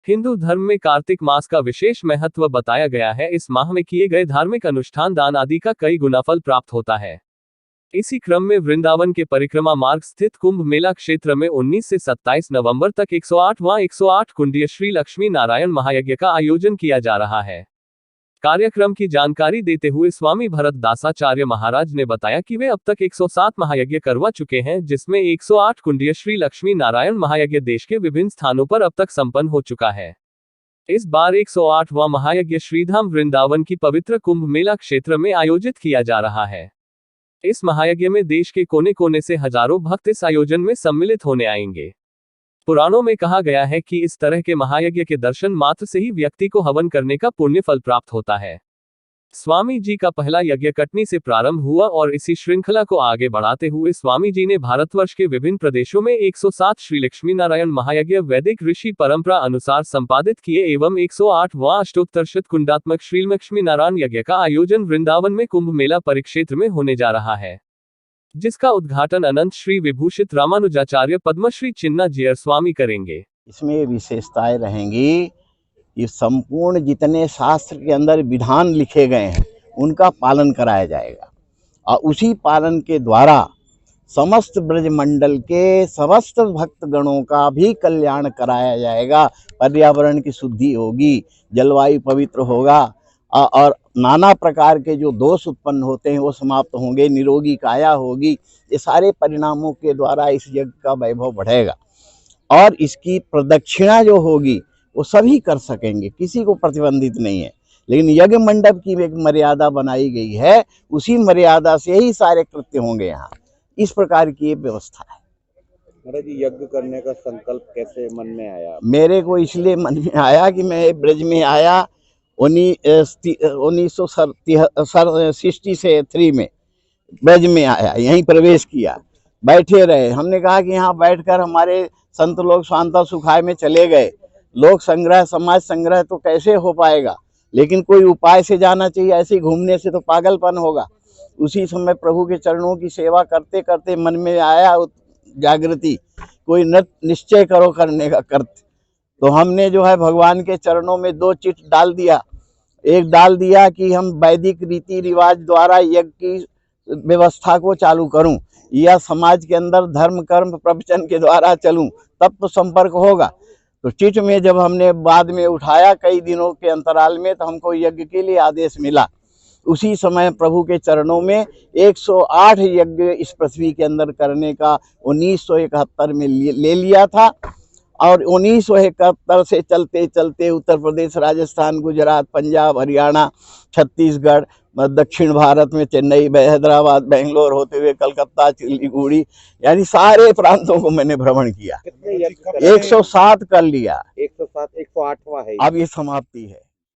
हिंदू धर्म में कार्तिक मास का विशेष महत्व बताया गया है। इस माह में किए गए धार्मिक अनुष्ठान दान आदि का कई गुना फल प्राप्त होता है। इसी क्रम में वृंदावन के परिक्रमा मार्ग स्थित कुंभ मेला क्षेत्र में 19 से 27 नवंबर तक 108वां कुंडीय श्री लक्ष्मी नारायण महायज्ञ का आयोजन किया जा रहा है। कार्यक्रम की जानकारी देते हुए स्वामी भरत दासाचार्य महाराज ने बताया कि वे अब तक 107 महायज्ञ करवा चुके हैं, जिसमें 108 कुंडीय श्री लक्ष्मी नारायण महायज्ञ देश के विभिन्न स्थानों पर अब तक संपन्न हो चुका है। इस बार 108वां महायज्ञ श्रीधाम वृंदावन की पवित्र कुंभ मेला क्षेत्र में आयोजित किया जा रहा है। इस महायज्ञ में देश के कोने कोने से हजारों भक्त इस आयोजन में सम्मिलित होने आएंगे। पुराणों में कहा गया है कि इस तरह के महायज्ञ के दर्शन मात्र से ही व्यक्ति को हवन करने का पुण्य फल प्राप्त होता है। स्वामी जी का पहला यज्ञ कटनी से प्रारंभ हुआ और इसी श्रृंखला को आगे बढ़ाते हुए स्वामी जी ने भारतवर्ष के विभिन्न प्रदेशों में 107 श्री लक्ष्मी नारायण महायज्ञ वैदिक ऋषि परंपरा अनुसार संपादित किए एवं 108वां अष्टोत्तरशत कुंडात्मक श्री लक्ष्मी नारायण यज्ञ का आयोजन वृंदावन में कुंभ मेला परिक्षेत्र में होने जा रहा है, जिसका उद्घाटन अनंत श्री विभूषित रामानुजाचार्य पद्मश्री चिन्ना जीयर स्वामी करेंगे। इसमें विशेषताएं रहेंगी। ये संपूर्ण जितने शास्त्र के अंदर विधान लिखे गए हैं उनका पालन कराया जाएगा और उसी पालन के द्वारा समस्त ब्रजमंडल के समस्त भक्तगणों का भी कल्याण कराया जाएगा। पर्यावरण की शुद्धि होगी, जलवायु पवित्र होगा और नाना प्रकार के जो दोष उत्पन्न होते हैं वो समाप्त होंगे, निरोगी काया होगी। ये सारे परिणामों के द्वारा इस यज्ञ का वैभव बढ़ेगा और इसकी प्रदक्षिणा जो होगी वो सभी कर सकेंगे, किसी को प्रतिबंधित नहीं है। लेकिन यज्ञ मंडप की एक मर्यादा बनाई गई है, उसी मर्यादा से ही सारे कृत्य होंगे यहाँ। इस प्रकार की ये व्यवस्था है। महाराज जी, यज्ञ करने का संकल्प कैसे मन में आया? मेरे को इसलिए मन में आया कि मैं ब्रज में आया 1963 में ब्रज में आया, यहीं प्रवेश किया, बैठे रहे। हमने कहा कि यहाँ बैठकर हमारे संत लोग स्वांता सुखाय में चले गए, लोक संग्रह समाज संग्रह तो कैसे हो पाएगा, लेकिन कोई उपाय से जाना चाहिए। ऐसे ही घूमने से तो पागलपन होगा। उसी समय प्रभु के चरणों की सेवा करते करते मन में आया जागृति, कोई निश्चय करो करने का कर्त। तो हमने जो है भगवान के चरणों में 2 चिट डाल दिया। एक डाल दिया कि हम वैदिक रीति रिवाज द्वारा यज्ञ की व्यवस्था को चालू करूं या समाज के अंदर धर्म कर्म प्रवचन के द्वारा चलूं, तब तो संपर्क होगा। तो चिट में जब हमने बाद में उठाया कई दिनों के अंतराल में, तो हमको यज्ञ के लिए आदेश मिला। उसी समय प्रभु के चरणों में 108 यज्ञ इस पृथ्वी के अंदर करने का 1971 में ले लिया था और 1971 से चलते चलते उत्तर प्रदेश, राजस्थान, गुजरात, पंजाब, हरियाणा, छत्तीसगढ़, दक्षिण भारत में चेन्नई, हैदराबाद, बेंगलोर होते हुए कलकत्ता, सिलीगुड़ी, यानी सारे प्रांतों को मैंने भ्रमण किया। 107 कर लिया। 107 108वां है, अब ये समाप्ति है।